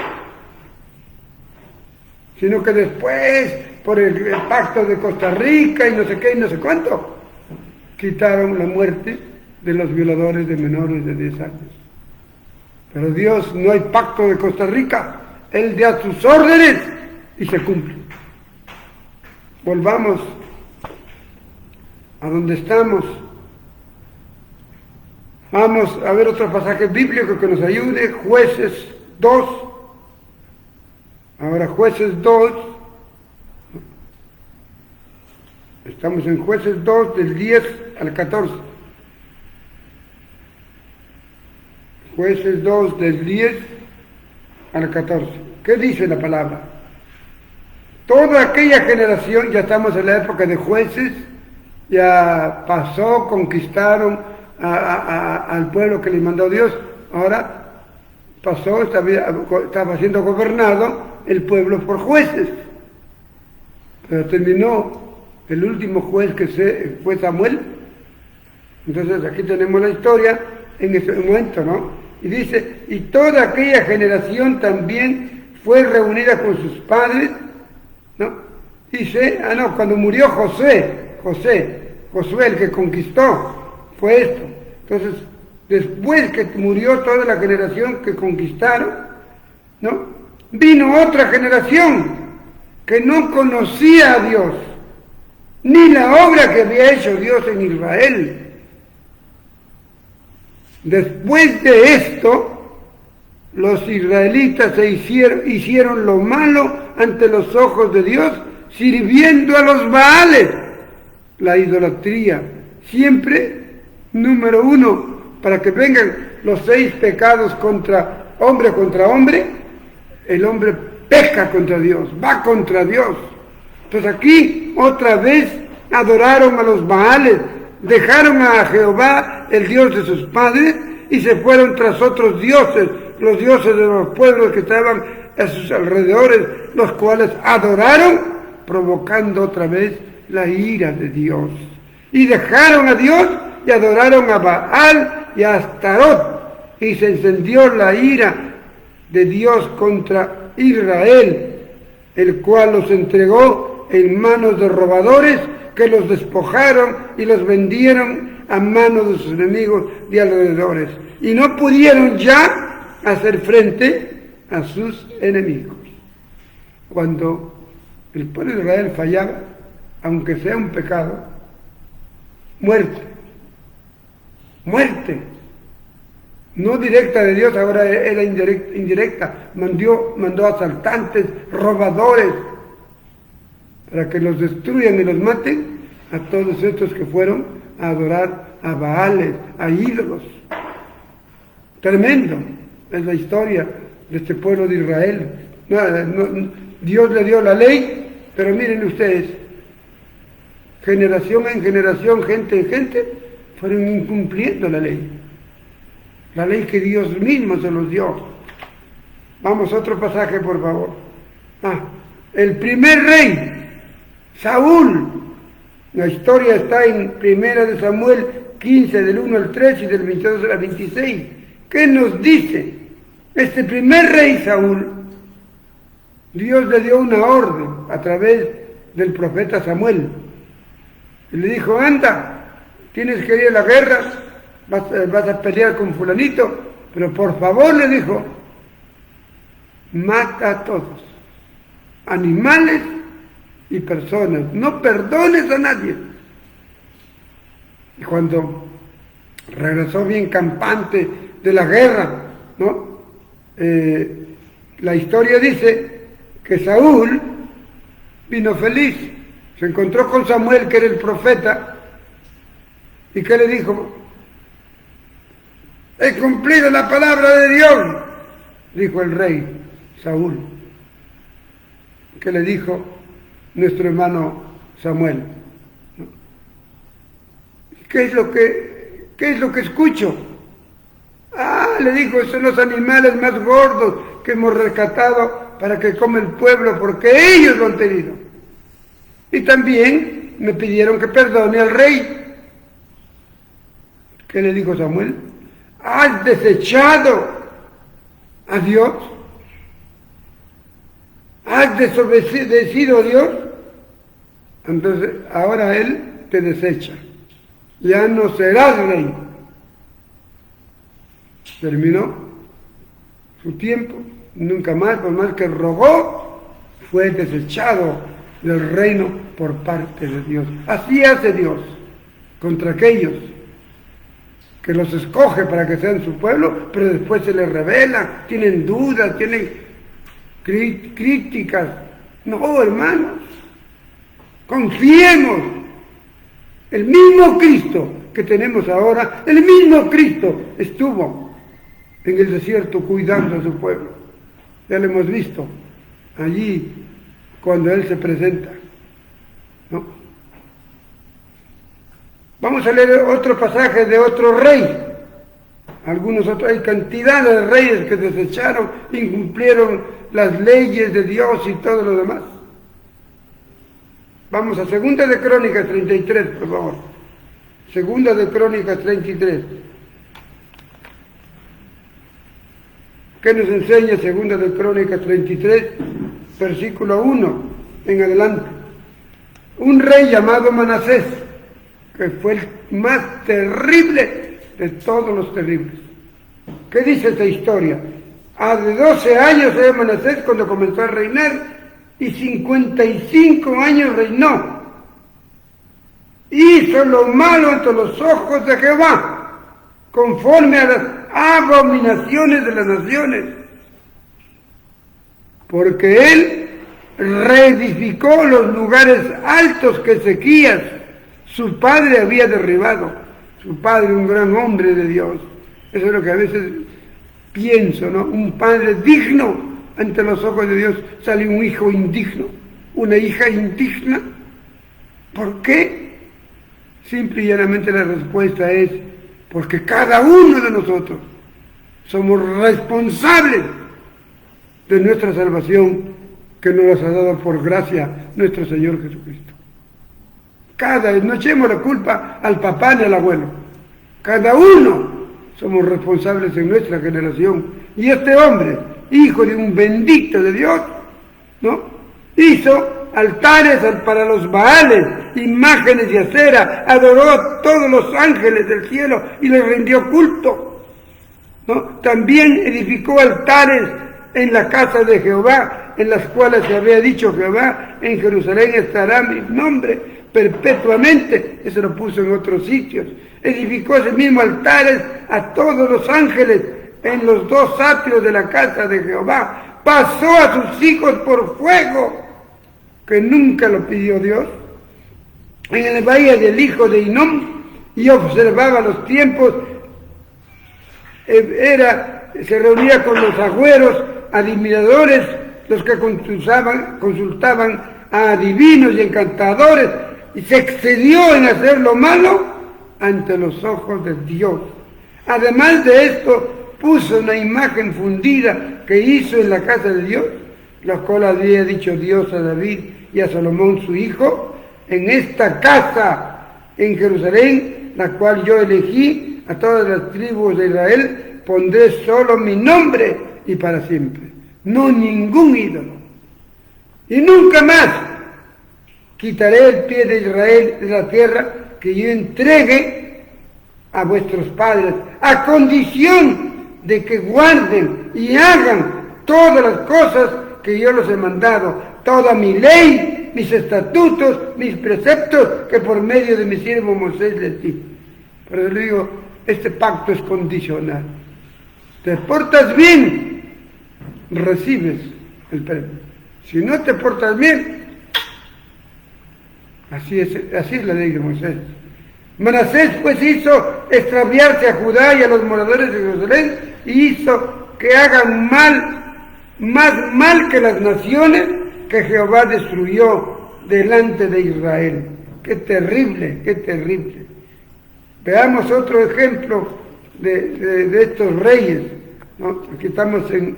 Speaker 1: Sino que después, por el pacto de Costa Rica y no sé qué y no sé cuánto, quitaron la muerte de los violadores de menores de 10 años. Pero Dios, no hay pacto de Costa Rica. Él da sus órdenes y se cumple. Volvamos a donde estamos. Vamos a ver otro pasaje bíblico que nos ayude. Jueces 2. Ahora Jueces 2. Estamos en Jueces 2 del 10 al 14. Jueces 2 del 10 al 14. ¿Qué dice la palabra? Toda aquella generación, ya estamos en la época de jueces, ya pasó, conquistaron al pueblo que les mandó Dios. Ahora pasó, estaba siendo gobernado el pueblo por jueces. Pero terminó el último juez fue Samuel. Entonces aquí tenemos la historia en ese momento, ¿no? Y dice, y toda aquella generación también fue reunida con sus padres, ¿no? Dice, cuando murió Josué el que conquistó, fue esto. Entonces, después que murió toda la generación que conquistaron, ¿no?, vino otra generación que no conocía a Dios, ni la obra que había hecho Dios en Israel. Después de esto, los israelitas hicieron lo malo ante los ojos de Dios, sirviendo a los Baales, la idolatría. Siempre, número 1, para que vengan los 6 pecados contra hombre, el hombre peca contra Dios, va contra Dios. Entonces aquí, otra vez, adoraron a los Baales, dejaron a Jehová, el Dios de sus padres, y se fueron tras otros dioses, los dioses de los pueblos que estaban a sus alrededores, los cuales adoraron, provocando otra vez la ira de Dios. Y dejaron a Dios y adoraron a Baal y a Astarot, y se encendió la ira de Dios contra Israel, el cual los entregó en manos de robadores, que los despojaron y los vendieron a manos de sus enemigos de alrededores, y no pudieron ya hacer frente a sus enemigos. Cuando el pueblo de Israel fallaba, aunque sea un pecado, muerte, muerte, no directa de Dios, ahora era indirecta, mandó asaltantes, robadores, para que los destruyan y los maten a todos estos que fueron a adorar a Baales, a ídolos. Tremendo es la historia de este pueblo de Israel. Dios le dio la ley, pero miren ustedes, generación en generación, gente en gente, fueron incumpliendo la ley que Dios mismo se los dio. Vamos a otro pasaje, por favor. El primer rey, Saúl. La historia está en 1 de Samuel 15, del 1 al 3 y del 22 al 26. ¿Qué nos dice? Este primer rey, Saúl, Dios le dio una orden a través del profeta Samuel. Y le dijo, anda, tienes que ir a la guerra, vas a pelear con fulanito, pero por favor, le dijo, mata a todos, animales y personas, no perdones a nadie. Y cuando regresó bien campante de la guerra, ¿no? La historia dice que Saúl vino feliz, se encontró con Samuel, que era el profeta, y que le dijo, he cumplido la palabra de Dios, dijo el rey Saúl. Que le dijo nuestro hermano Samuel, ¿qué es lo que escucho? Le dijo, son los animales más gordos que hemos rescatado para que come el pueblo, porque ellos lo han tenido. Y también me pidieron que perdone al rey. ¿Qué le dijo Samuel? ¿Has desechado a Dios? ¿Has desobedecido a Dios? Entonces, ahora Él te desecha. Ya no serás rey. Terminó su tiempo, nunca más, por más que rogó, fue desechado del reino por parte de Dios. Así hace Dios contra aquellos que los escoge para que sean su pueblo, pero después se les revela, tienen dudas, tienen críticas. No, hermanos, confiemos. El mismo Cristo que tenemos ahora, el mismo Cristo estuvo en el desierto cuidando a su pueblo. Ya lo hemos visto allí cuando Él se presenta, ¿no? Vamos a leer otro pasaje de otro rey. Algunos otros, hay cantidad de reyes que desecharon, incumplieron las leyes de Dios y todo lo demás. Vamos a Segunda de Crónicas 33, por favor. Segunda de Crónicas 33. ¿Qué nos enseña Segunda de Crónicas 33, versículo 1 en adelante? Un rey llamado Manasés, que fue el más terrible de todos los terribles. ¿Qué dice esta historia? De 12 años era Manasés cuando comenzó a reinar, y 55 años reinó. Hizo lo malo ante los ojos de Jehová, conforme a las abominaciones de las naciones, porque él reedificó los lugares altos que Ezequías, su padre, había derribado. Su padre, un gran hombre de Dios. Eso es lo que a veces pienso, ¿no? Un padre digno ante los ojos de Dios, sale un hijo indigno, una hija indigna. ¿Por qué? Simple y llanamente la respuesta es porque cada uno de nosotros somos responsables de nuestra salvación que nos ha dado por gracia nuestro Señor Jesucristo. No echemos la culpa al papá ni al abuelo. Cada uno somos responsables en nuestra generación. Y este hombre, hijo de un bendito de Dios, ¿no?, hizo altares para los Baales, imágenes de acera, adoró a todos los ángeles del cielo y les rindió culto, ¿no? También edificó altares en la casa de Jehová, en las cuales se había dicho Jehová, en Jerusalén estará mi nombre perpetuamente. Eso lo puso en otros sitios. Edificó ese mismo altares a todos los ángeles en los 2 atrios de la casa de Jehová. Pasó a sus hijos por fuego, que nunca lo pidió Dios, en el valle del hijo de Hinnom, y observaba los tiempos. Se reunía con los agüeros, adivinadores, los que consultaban a adivinos y encantadores, y se excedió en hacer lo malo ante los ojos de Dios. Además de esto, puso una imagen fundida que hizo en la casa de Dios, la cual había dicho Dios a David y a Salomón su hijo: en esta casa, en Jerusalén, la cual yo elegí, a todas las tribus de Israel, pondré solo mi nombre y para siempre, no ningún ídolo. Y nunca más quitaré el pie de Israel de la tierra que yo entregue a vuestros padres, a condición de que guarden y hagan todas las cosas que yo les he mandado, toda mi ley, mis estatutos, mis preceptos, que por medio de mi siervo Moisés les di. Por eso le digo, este pacto es condicional. Te portas bien, recibes el premio. Si no te portas bien, así es la ley de Moisés. Manasés pues hizo extraviarse a Judá y a los moradores de Jerusalén, y hizo que hagan más mal que las naciones que Jehová destruyó delante de Israel. ¡Qué terrible, qué terrible! Veamos otro ejemplo de estos reyes, ¿no? Aquí estamos en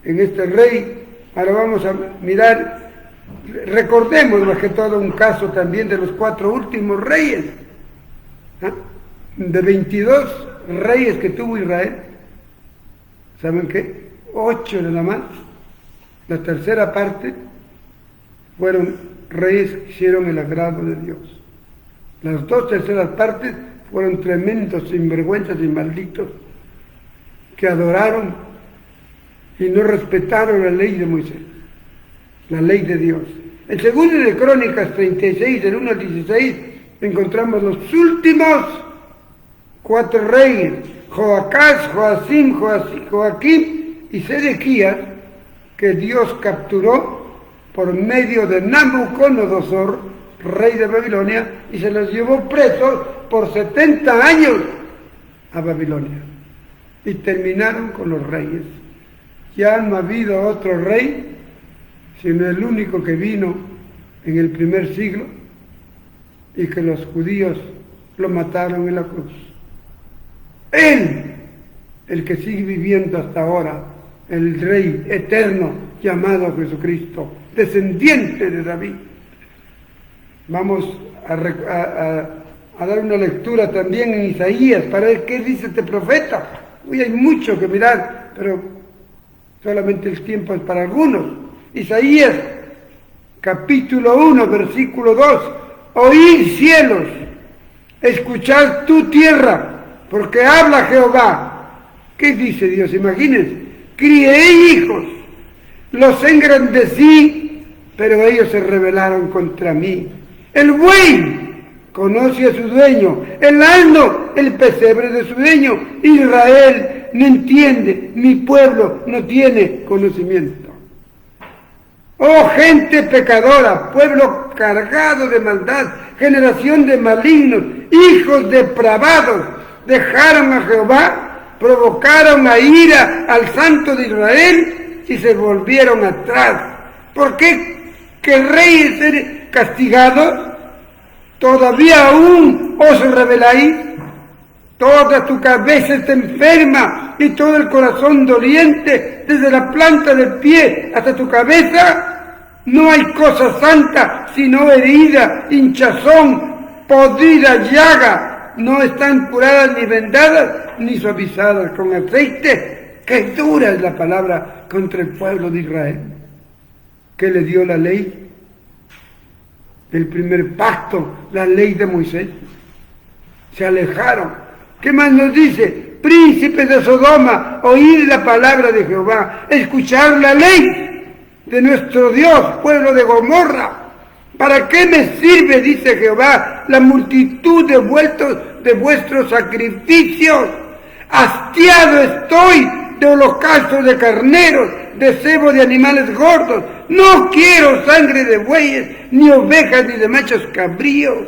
Speaker 1: este rey. Ahora vamos a mirar, recordemos más que todo un caso también de los 4 últimos reyes, ¿eh? De 22 reyes que tuvo Israel, ¿saben qué? 8 nada más, la tercera parte fueron reyes que hicieron el agrado de Dios. Las 2 terceras partes fueron tremendos sinvergüenzas y malditos que adoraron y no respetaron la ley de Moisés, la ley de Dios. En 2 de Crónicas 36, del 1 al 16, encontramos los últimos 4 reyes: Joacás, Joacim, Joaquim y Sedequías, que Dios capturó por medio de Nabucodonosor, rey de Babilonia, y se los llevó presos por 70 años a Babilonia. Y terminaron con los reyes. Ya no ha habido otro rey, sino el único que vino en el primer siglo y que los judíos lo mataron en la cruz. Él, el que sigue viviendo hasta ahora, el Rey eterno llamado Jesucristo, descendiente de David. Vamos a dar una lectura también en Isaías para ver qué dice este profeta. Hoy hay mucho que mirar, pero solamente el tiempo es para algunos. Isaías, capítulo 1, versículo 2. Oíd cielos, escuchad tu tierra, porque habla Jehová. ¿Qué dice Dios? Imagínense. Crié hijos, los engrandecí, pero ellos se rebelaron contra mí. El buey conoce a su dueño, el asno el pesebre de su dueño. Israel no entiende, mi pueblo no tiene conocimiento. Oh gente pecadora, pueblo cargado de maldad, generación de malignos, hijos depravados, dejaron a Jehová, provocaron a ira al Santo de Israel y se volvieron atrás. ¿Por qué querréis ser castigados? ¿Todavía aún os rebeláis? Toda tu cabeza está enferma y todo el corazón doliente, desde la planta del pie hasta tu cabeza. No hay cosa santa, sino herida, hinchazón, podrida llaga. No están curadas ni vendadas, ni suavizadas con aceite. Qué dura es la palabra contra el pueblo de Israel, que le dio la ley, el primer pacto, la ley de Moisés. Se alejaron. ¿Qué más nos dice? Príncipes de Sodoma, oíd la palabra de Jehová, escuchar la ley. de nuestro Dios, pueblo de Gomorra. ¿Para qué me sirve, dice Jehová, la multitud de vuestros sacrificios? Hastiado estoy de holocaustos de carneros, de cebo de animales gordos. No quiero sangre de bueyes, ni ovejas, ni de machos cabríos.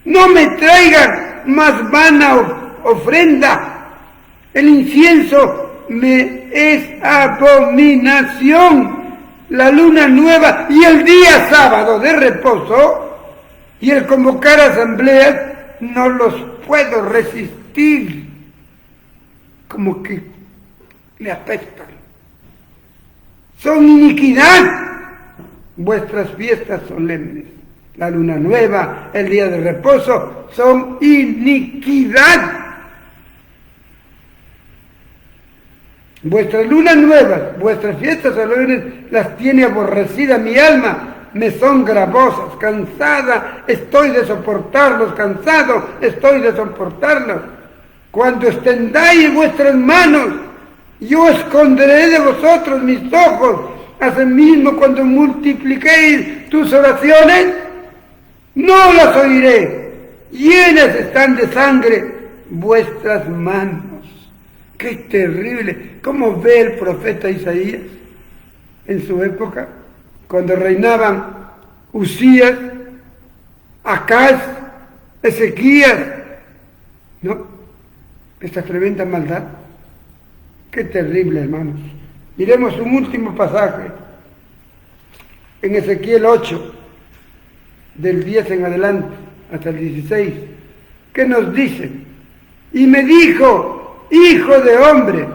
Speaker 1: No me traigan más vana ofrenda. El incienso me es abominación. La luna nueva y el día sábado de reposo y el convocar asambleas no los puedo resistir. Como que le apestan. Son iniquidad vuestras fiestas solemnes. La luna nueva, el día de reposo, son iniquidad. Vuestras lunas nuevas, vuestras fiestas solemnes las tiene aborrecida mi alma, me son gravosas, cansada estoy de soportarlos, cansado estoy de soportarlos. Cuando extendáis en vuestras manos, yo esconderé de vosotros mis ojos. Asimismo, cuando multipliquéis tus oraciones, no las oiré. Llenas están de sangre vuestras manos. ¡Qué terrible! ¿Cómo ve el profeta Isaías en su época? Cuando reinaban Usías, Acaz, Ezequías, ¿no? Esta tremenda maldad. ¡Qué terrible, hermanos! Miremos un último pasaje en Ezequiel 8, del 10 en adelante, hasta el 16, que nos dice: y me dijo, hijo de hombre,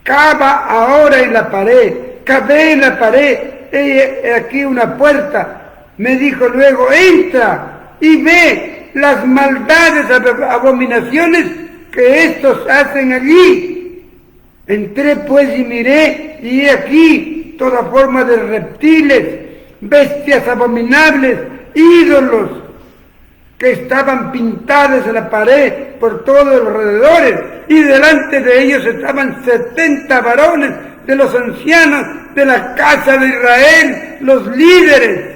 Speaker 1: cava ahora en la pared, cavé en la pared, he aquí una puerta. Me dijo luego, entra y ve las maldades, abominaciones que estos hacen allí. Entré pues y miré, y he aquí toda forma de reptiles, bestias abominables, ídolos, que estaban pintadas en la pared por todos los alrededores, y delante de ellos estaban 70 varones de los ancianos de la casa de Israel, los líderes,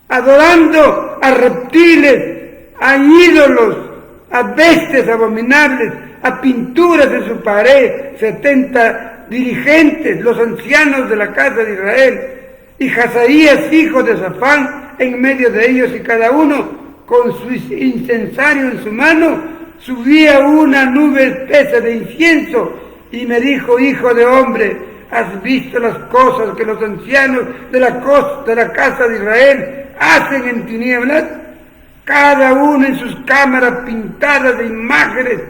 Speaker 1: adorando a reptiles, a ídolos, a bestias abominables, a pinturas de su pared, 70 dirigentes, los ancianos de la casa de Israel, y Hazaías, hijo de Safán, en medio de ellos, y cada uno con su incensario en su mano, subía una nube espesa de incienso, y me dijo, hijo de hombre, ¿has visto las cosas que los ancianos de la casa de Israel hacen en tinieblas? Cada uno en sus cámaras pintadas de imágenes.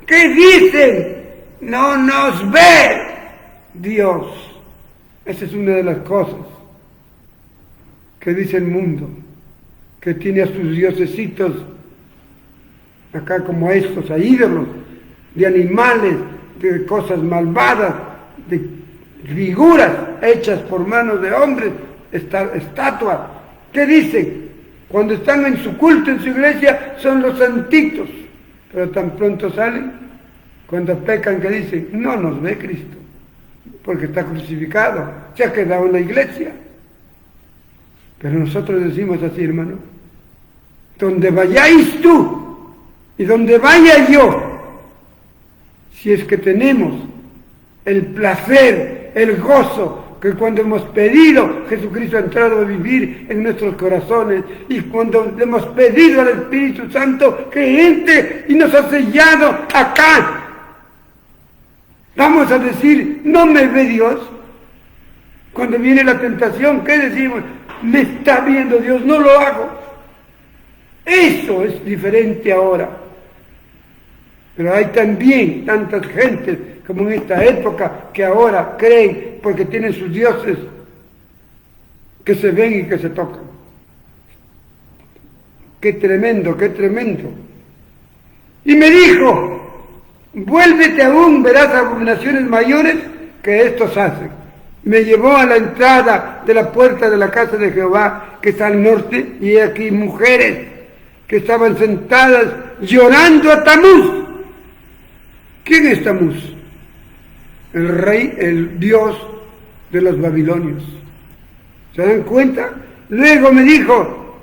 Speaker 1: ¿Qué dicen? No nos ve Dios. Esa es una de las cosas que dice el mundo, que tiene a sus diosesitos acá como estos, a ídolos de animales, de cosas malvadas, de figuras hechas por manos de hombres, estatuas. ¿Qué dicen? Cuando están en su culto, en su iglesia, son los santitos, pero tan pronto salen, cuando pecan, que dicen, no nos ve Cristo, porque está crucificado, se ha quedado en la iglesia. Pero nosotros decimos así, hermano, donde vayáis tú y donde vaya yo, si es que tenemos el placer, el gozo, que cuando hemos pedido, Jesucristo ha entrado a vivir en nuestros corazones, y cuando le hemos pedido al Espíritu Santo que entre y nos ha sellado acá, vamos a decir, no me ve Dios. Cuando viene la tentación, ¿qué decimos? Me está viendo Dios, no lo hago. Eso es diferente ahora. Pero hay también tantas gentes como en esta época que ahora creen porque tienen sus dioses que se ven y que se tocan. Qué tremendo, qué tremendo. Y me dijo, vuélvete aún, verás abominaciones mayores que estos hacen. Me llevó a la entrada de la puerta de la casa de Jehová, que está al norte, y he aquí mujeres que estaban sentadas llorando a Tamuz. ¿Quién es Tamuz? El rey, el dios de los babilonios. ¿Se dan cuenta? Luego me dijo,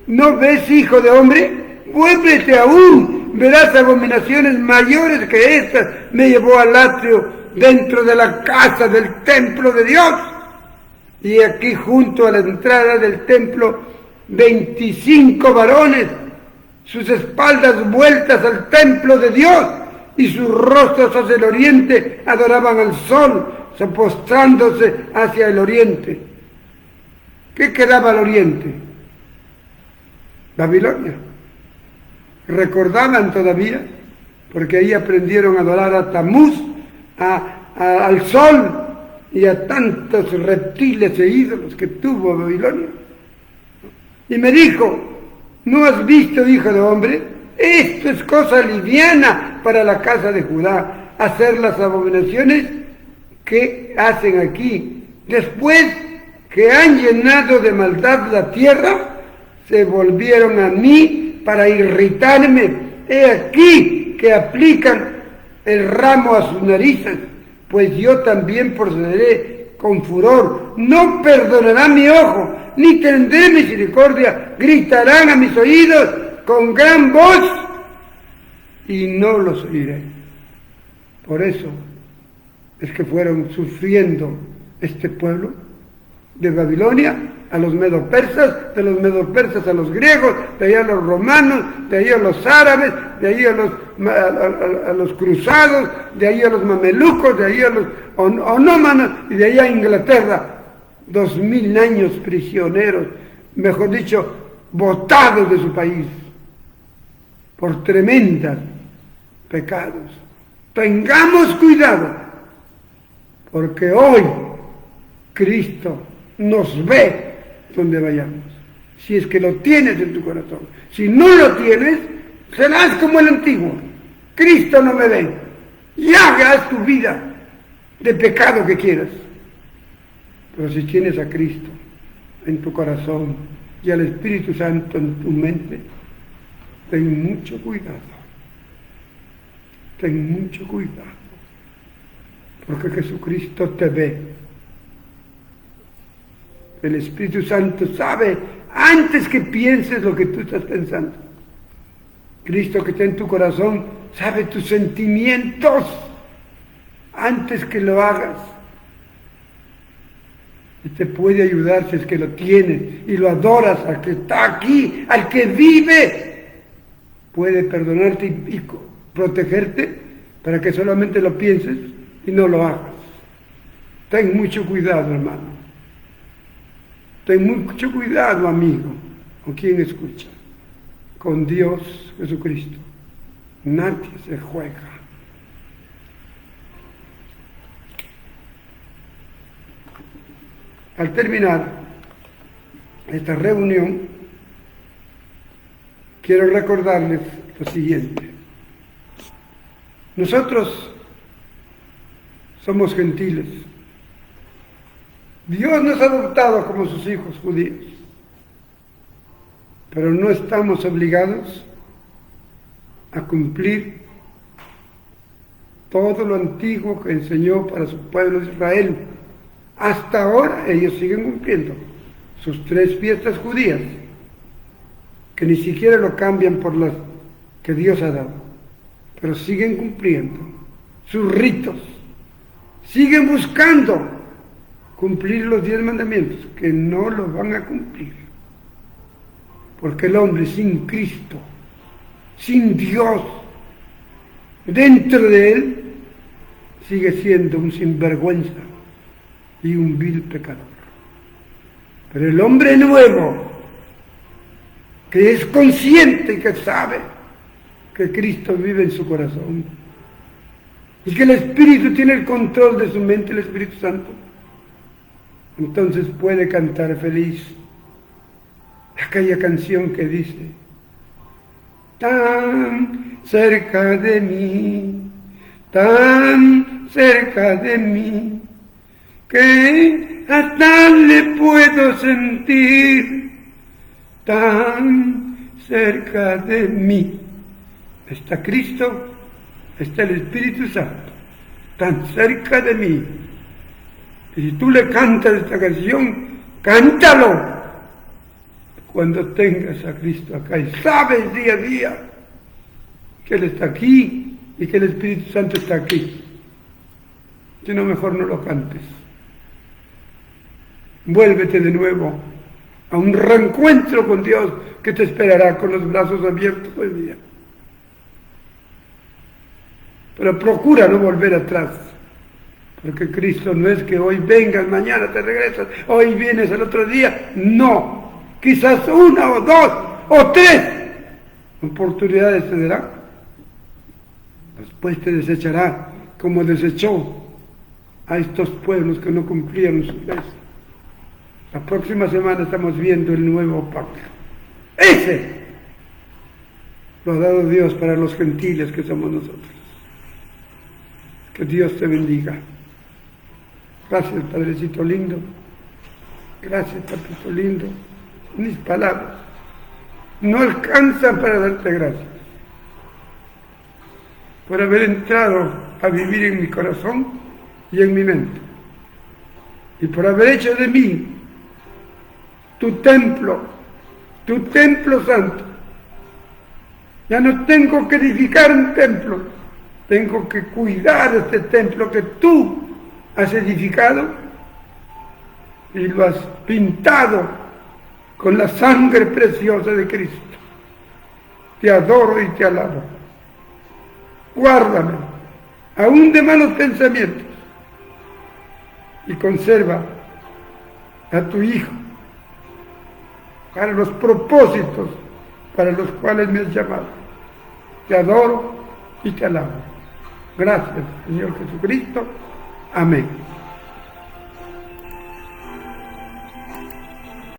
Speaker 1: ¿no ves, hijo de hombre? Vuélvete aún, verás abominaciones mayores que estas. Me llevó al atrio dentro de la casa del templo de Dios. Y aquí junto a la entrada del templo, 25 varones, sus espaldas vueltas al templo de Dios y sus rostros hacia el oriente, adoraban al sol, postrándose hacia el oriente. ¿Qué quedaba al oriente? Babilonia. Recordaban todavía, porque ahí aprendieron a adorar a Tamuz, al sol y a tantos reptiles e ídolos que tuvo Babilonia. Y me dijo, ¿no has visto, hijo de hombre? Esto es cosa liviana para la casa de Judá, hacer las abominaciones que hacen aquí. Después que han llenado de maldad la tierra, se volvieron a mí para irritarme. He aquí que aplican el ramo a sus narices, pues yo también procederé con furor. No perdonará mi ojo, ni tendré misericordia. Gritarán a mis oídos con gran voz y no los oiré. Por eso es que fueron sufriendo este pueblo de Babilonia a los medo-persas, de los medo-persas a los griegos, de ahí a los romanos, de ahí a los árabes, de ahí a los cruzados, de ahí a los mamelucos, de ahí a los onómanos y de ahí a Inglaterra. 2000 años prisioneros, mejor dicho, botados de su país por tremendos pecados. Tengamos cuidado, porque hoy Cristo nos ve donde vayamos. Si es que lo tienes en tu corazón. Si no lo tienes, serás como el antiguo. Cristo no me ve. Y hagas tu vida de pecado que quieras. Pero si tienes a Cristo en tu corazón y al Espíritu Santo en tu mente, ten mucho cuidado. Ten mucho cuidado. Porque Jesucristo te ve. El Espíritu Santo sabe antes que pienses lo que tú estás pensando. Cristo que está en tu corazón sabe tus sentimientos antes que lo hagas. Y te puede ayudar si es que lo tienes y lo adoras al que está aquí, al que vive. Puede perdonarte y protegerte para que solamente lo pienses y no lo hagas. Ten mucho cuidado, hermano. Ten mucho cuidado, amigo, con quien escucha. Con Dios Jesucristo. Nadie se juega. Al terminar esta reunión, quiero recordarles lo siguiente. Nosotros somos gentiles. Dios nos ha adoptado como sus hijos judíos, pero no estamos obligados a cumplir todo lo antiguo que enseñó para su pueblo Israel. Hasta ahora ellos siguen cumpliendo sus 3 fiestas judías, que ni siquiera lo cambian por las que Dios ha dado, pero siguen cumpliendo sus ritos, siguen buscando cumplir los 10 mandamientos, que no los van a cumplir, porque el hombre sin Cristo, sin Dios dentro de él, sigue siendo un sinvergüenza y un vil pecador. Pero el hombre nuevo, que es consciente y que sabe que Cristo vive en su corazón y que el Espíritu tiene el control de su mente, el Espíritu Santo, entonces puede cantar feliz aquella canción que dice: tan cerca de mí, tan cerca de mí, que hasta le puedo sentir, tan cerca de mí. Está Cristo, está el Espíritu Santo, tan cerca de mí. Y si tú le cantas esta canción, cántalo cuando tengas a Cristo acá y sabes día a día que Él está aquí y que el Espíritu Santo está aquí. Si no, mejor no lo cantes. Vuélvete de nuevo a un reencuentro con Dios que te esperará con los brazos abiertos hoy día. Pero procura no volver atrás, porque Cristo no es que hoy vengas, mañana te regresas, hoy vienes el otro día. No, quizás una o dos o tres oportunidades te dará. Después te desechará como desechó a estos pueblos que no cumplieron su ley. La próxima semana estamos viendo el nuevo pacto. Ese lo ha dado Dios para los gentiles que somos nosotros. Que Dios te bendiga. Gracias, Padrecito lindo. Gracias, Papito lindo. Mis palabras no alcanzan para darte gracias por haber entrado a vivir en mi corazón y en mi mente, y por haber hecho de mí tu templo santo. Ya no tengo que edificar un templo, tengo que cuidar este templo que tú has edificado y lo has pintado con la sangre preciosa de Cristo. Te adoro y te alabo. Guárdame, aún de malos pensamientos, y conserva a tu Hijo para los propósitos para los cuales me has llamado. Te adoro y te alabo. Gracias, Señor Jesucristo. Amén.